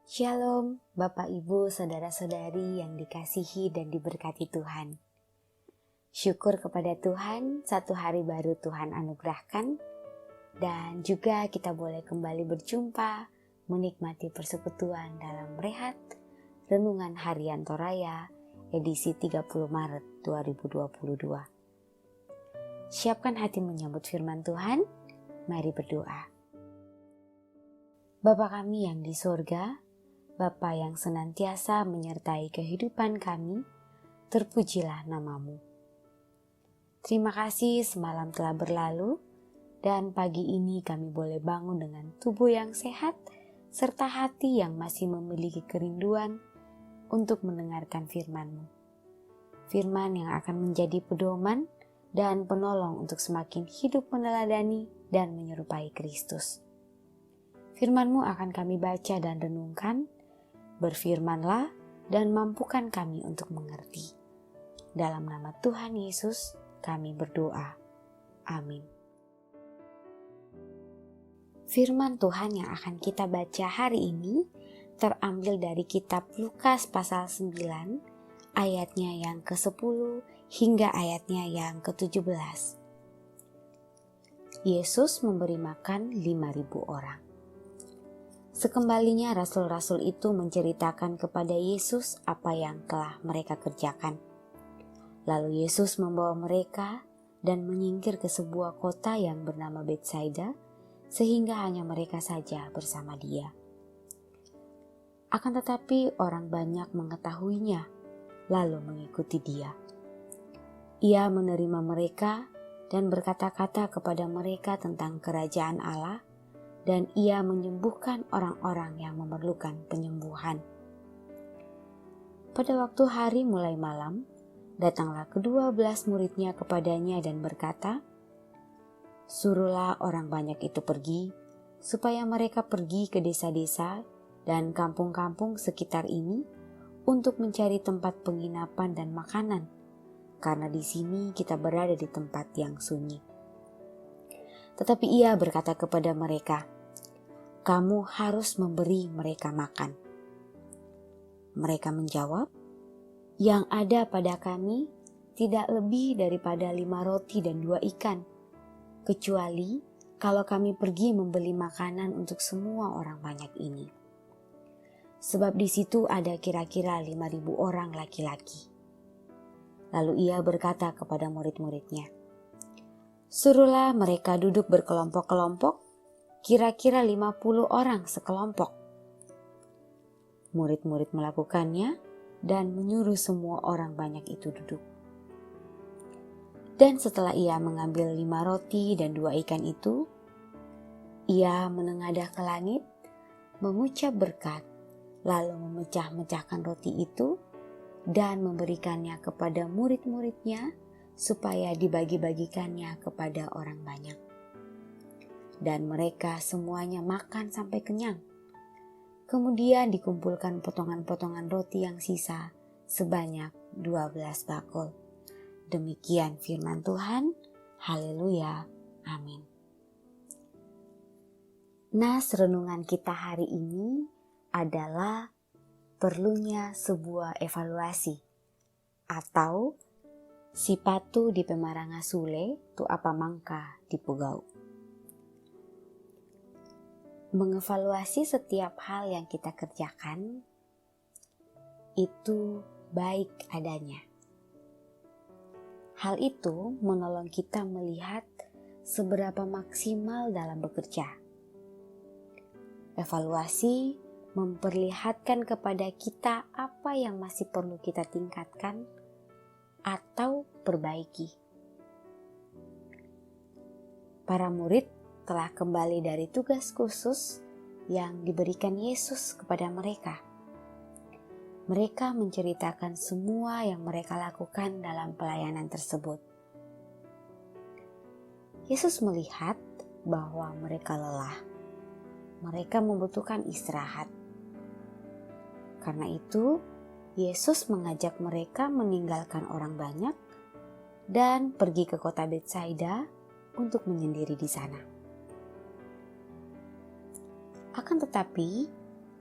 Shalom, Bapak Ibu, Saudara-saudari yang dikasihi dan diberkati Tuhan. Syukur kepada Tuhan, satu hari baru Tuhan anugerahkan, dan juga kita boleh kembali berjumpa, menikmati persekutuan dalam Rehat, Renungan Harian Toraya, edisi 30 Maret 2022. Siapkan hati menyambut firman Tuhan, mari berdoa. Bapa kami yang di sorga, Bapa yang senantiasa menyertai kehidupan kami, terpujilah namamu. Terima kasih semalam telah berlalu, dan pagi ini kami boleh bangun dengan tubuh yang sehat, serta hati yang masih memiliki kerinduan untuk mendengarkan firman-Mu. Firman yang akan menjadi pedoman dan penolong untuk semakin hidup meneladani dan menyerupai Kristus. Firman-Mu akan kami baca dan renungkan. Berfirmanlah dan mampukan kami untuk mengerti. Dalam nama Tuhan Yesus kami berdoa. Amin. Firman Tuhan yang akan kita baca hari ini terambil dari kitab Lukas pasal 9 ayatnya yang ke-10 hingga ayatnya yang ke-17. Yesus memberi makan 5.000 orang. Sekembalinya rasul-rasul itu menceritakan kepada Yesus apa yang telah mereka kerjakan. Lalu Yesus membawa mereka dan menyingkir ke sebuah kota yang bernama Betsaida, sehingga hanya mereka saja bersama Dia. Akan tetapi orang banyak mengetahuinya, lalu mengikuti Dia. Ia menerima mereka dan berkata-kata kepada mereka tentang kerajaan Allah, dan Ia menyembuhkan orang-orang yang memerlukan penyembuhan. Pada waktu hari mulai malam, datanglah ke-12 murid-Nya kepadanya dan berkata, "Suruhlah orang banyak itu pergi, supaya mereka pergi ke desa-desa dan kampung-kampung sekitar ini untuk mencari tempat penginapan dan makanan, karena di sini kita berada di tempat yang sunyi." Tetapi Ia berkata kepada mereka, "Kamu harus memberi mereka makan." Mereka menjawab, "Yang ada pada kami tidak lebih daripada 5 roti dan 2 ikan, kecuali kalau kami pergi membeli makanan untuk semua orang banyak ini. Sebab di situ ada kira-kira 5.000 orang laki-laki." Lalu Ia berkata kepada murid-murid-Nya, "Suruhlah mereka duduk berkelompok-kelompok, kira-kira 50 orang sekelompok." Murid-murid melakukannya dan menyuruh semua orang banyak itu duduk. Dan setelah Ia mengambil 5 roti dan 2 ikan itu, Ia menengadah ke langit, mengucap berkat, lalu memecah-mecahkan roti itu dan memberikannya kepada murid-murid-Nya supaya dibagi-bagikannya kepada orang banyak. Dan mereka semuanya makan sampai kenyang. Kemudian dikumpulkan potongan-potongan roti yang sisa sebanyak 12 bakul. Demikian firman Tuhan. Haleluya. Amin. Nas renungan kita hari ini adalah perlunya sebuah evaluasi atau si patu di pemaranga sule tu apa mangka di pugau. Mengevaluasi setiap hal yang kita kerjakan itu baik adanya. Hal itu menolong kita melihat seberapa maksimal dalam bekerja. Evaluasi memperlihatkan kepada kita apa yang masih perlu kita tingkatkan atau perbaiki. Para murid telah kembali dari tugas khusus yang diberikan Yesus kepada mereka. Mereka menceritakan semua yang mereka lakukan dalam pelayanan tersebut. Yesus melihat bahwa mereka lelah. Mereka membutuhkan istirahat. Karena itu, Yesus mengajak mereka meninggalkan orang banyak dan pergi ke kota Betsaida untuk menyendiri di sana. Akan tetapi,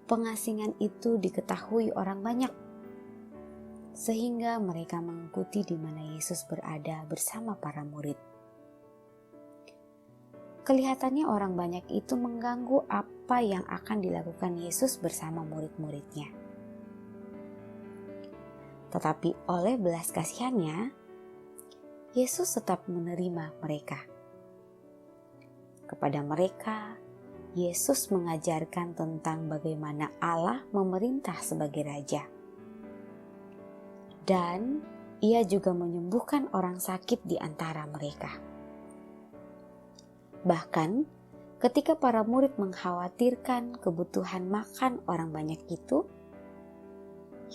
pengasingan itu diketahui orang banyak, sehingga mereka mengikuti di mana Yesus berada bersama para murid. Kelihatannya orang banyak itu mengganggu apa yang akan dilakukan Yesus bersama murid-muridnya. Tetapi oleh belas kasihannya, Yesus tetap menerima mereka. Kepada mereka, Yesus mengajarkan tentang bagaimana Allah memerintah sebagai Raja. Dan Ia juga menyembuhkan orang sakit di antara mereka. Bahkan, ketika para murid mengkhawatirkan kebutuhan makan orang banyak itu,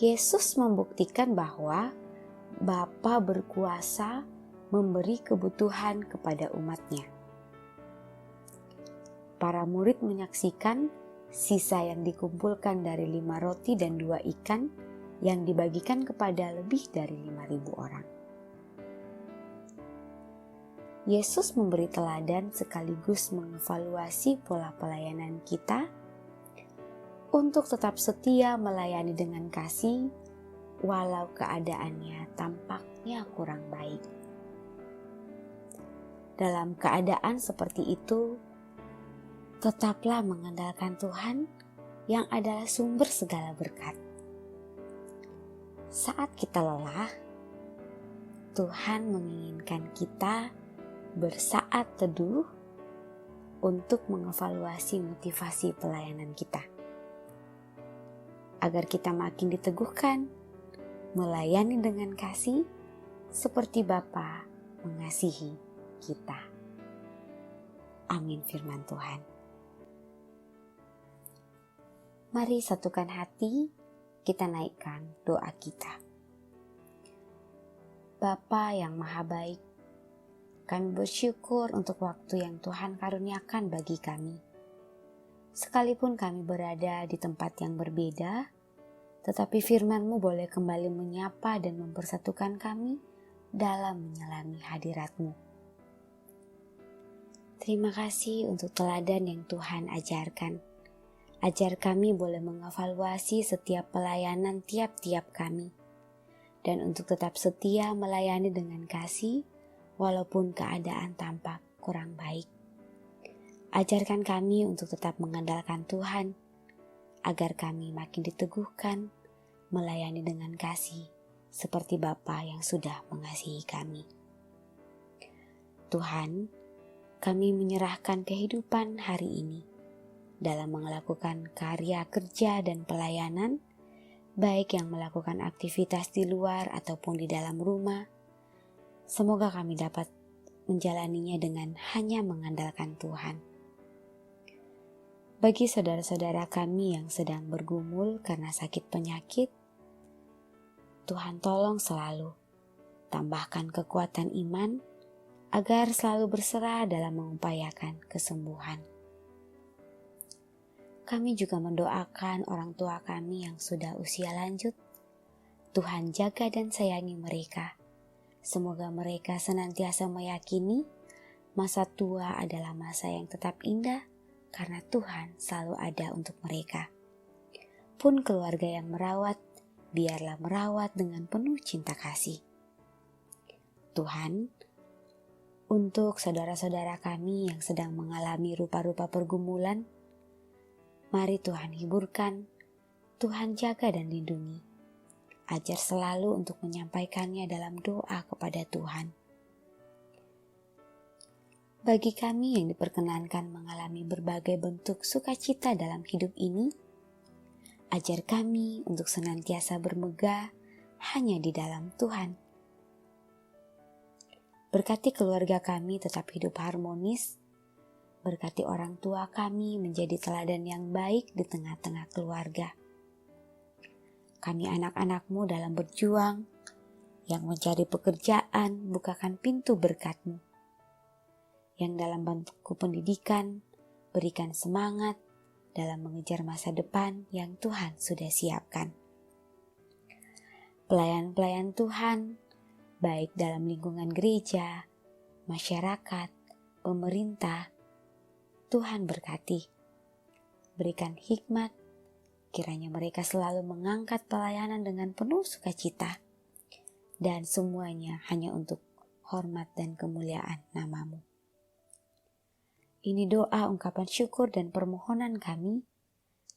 Yesus membuktikan bahwa Bapa berkuasa memberi kebutuhan kepada umatnya. Para murid menyaksikan sisa yang dikumpulkan dari 5 roti dan 2 ikan yang dibagikan kepada lebih dari 5.000 orang. Yesus memberi teladan sekaligus mengevaluasi pola pelayanan kita untuk tetap setia melayani dengan kasih walau keadaannya tampaknya kurang baik. Dalam keadaan seperti itu, tetaplah mengandalkan Tuhan yang adalah sumber segala berkat. Saat kita lelah, Tuhan menginginkan kita bersaat teduh untuk mengevaluasi motivasi pelayanan kita, agar kita makin diteguhkan melayani dengan kasih seperti Bapa mengasihi kita. Amin firman Tuhan. Mari satukan hati, kita naikkan doa kita. Bapa yang Maha Baik, kami bersyukur untuk waktu yang Tuhan karuniakan bagi kami. Sekalipun kami berada di tempat yang berbeda, tetapi firman-Mu boleh kembali menyapa dan mempersatukan kami dalam menyelami hadirat-Mu. Terima kasih untuk teladan yang Tuhan ajarkan. Ajar kami boleh mengevaluasi setiap pelayanan tiap-tiap kami, dan untuk tetap setia melayani dengan kasih walaupun keadaan tampak kurang baik. Ajarkan kami untuk tetap mengandalkan Tuhan, agar kami makin diteguhkan melayani dengan kasih seperti Bapa yang sudah mengasihi kami. Tuhan, kami menyerahkan kehidupan hari ini dalam melakukan karya kerja dan pelayanan, baik yang melakukan aktivitas di luar ataupun di dalam rumah. Semoga kami dapat menjalaninya dengan hanya mengandalkan Tuhan. Bagi saudara-saudara kami yang sedang bergumul karena sakit penyakit, Tuhan tolong selalu tambahkan kekuatan iman agar selalu berserah dalam mengupayakan kesembuhan. Kami juga mendoakan orang tua kami yang sudah usia lanjut. Tuhan jaga dan sayangi mereka. Semoga mereka senantiasa meyakini masa tua adalah masa yang tetap indah karena Tuhan selalu ada untuk mereka. Pun keluarga yang merawat, biarlah merawat dengan penuh cinta kasih. Tuhan, untuk saudara-saudara kami yang sedang mengalami rupa-rupa pergumulan, mari Tuhan hiburkan, Tuhan jaga dan lindungi. Ajar selalu untuk menyampaikannya dalam doa kepada Tuhan. Bagi kami yang diperkenankan mengalami berbagai bentuk sukacita dalam hidup ini, ajar kami untuk senantiasa bermegah hanya di dalam Tuhan. Berkati keluarga kami tetap hidup harmonis. Berkati orang tua kami menjadi teladan yang baik di tengah-tengah keluarga. Kami anak-anak-Mu dalam berjuang, yang mencari pekerjaan, bukakan pintu berkat-Mu. Yang dalam bangku pendidikan, berikan semangat dalam mengejar masa depan yang Tuhan sudah siapkan. Pelayan-pelayan Tuhan, baik dalam lingkungan gereja, masyarakat, pemerintah, Tuhan berkati, berikan hikmat, Kiranya mereka selalu mengangkat pelayanan dengan penuh sukacita, dan semuanya hanya untuk hormat dan kemuliaan nama-Mu. Ini doa ungkapan syukur dan permohonan kami.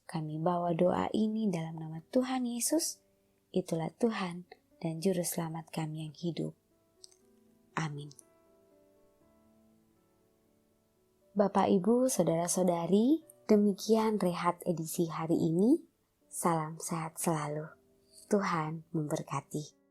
Kami bawa doa ini dalam nama Tuhan Yesus, itulah Tuhan dan Juru Selamat kami yang hidup. Amin. Bapak, Ibu, Saudara-saudari, demikian rehat edisi hari ini. Salam sehat selalu. Tuhan memberkati.